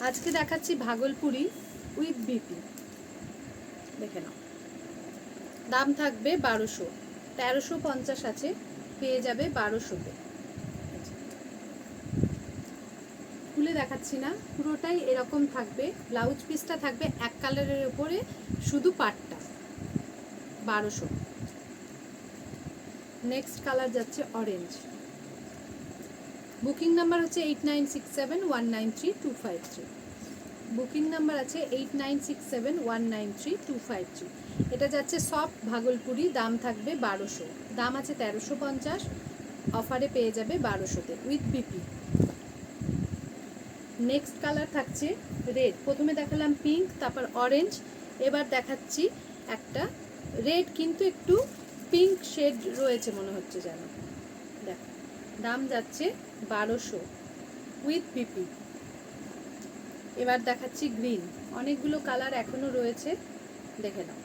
আজকে দেখাচ্ছি Bhagalpuri with BP, দেখে নাও। দাম থাকবে 1200, 1350 আছে, পেয়ে যাবে 1200-তে। খুলে দেখাচ্ছি না, পুরোটাই এরকম থাকবে। ব্লাউজ পিসটা থাকবে এক কালারের উপরে, শুধু পাটটা 1200। নেক্সট কালার যাচ্ছে অরেঞ্জ। বুকিং নাম্বার হচ্ছে 8967193253। বুকিং নাম্বার আছে 8967193253। এটা যাচ্ছে সফট ভাগলপুরি, দাম থাকবে 1200, দাম আছে 1350, অফারে পেয়ে যাবে 1200-তে উইথ বিপি। নেক্সট কালার থাকছে রেড। প্রথমে দেখালাম পিঙ্ক, তারপর অরেঞ্জ, এবার দেখাচ্ছি একটা রেড, কিন্তু একটু পিঙ্ক শেড রয়েছে মনে হচ্ছে যেন। দেখো, দাম যাচ্ছে 1200 উইথ বিপি। এবার দেখাচ্ছি গ্রিন, অনেকগুলো কালার এখনো রয়েছে, দেখে নাও।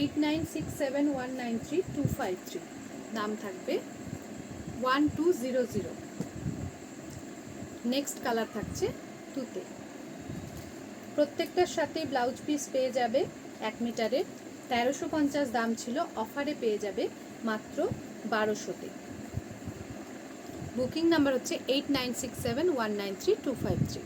8967193253, দাম থাকবে 1200। নেক্সট কালার থাকছে তুতে। প্রত্যেকটার সাথে ব্লাউজ পিস পেয়ে যাবে 1 মিটারে। 1350 দাম ছিল, অফারে পেয়ে যাবে মাত্র 1200-তে। বুকিং নাম্বার হচ্ছে 8967193253।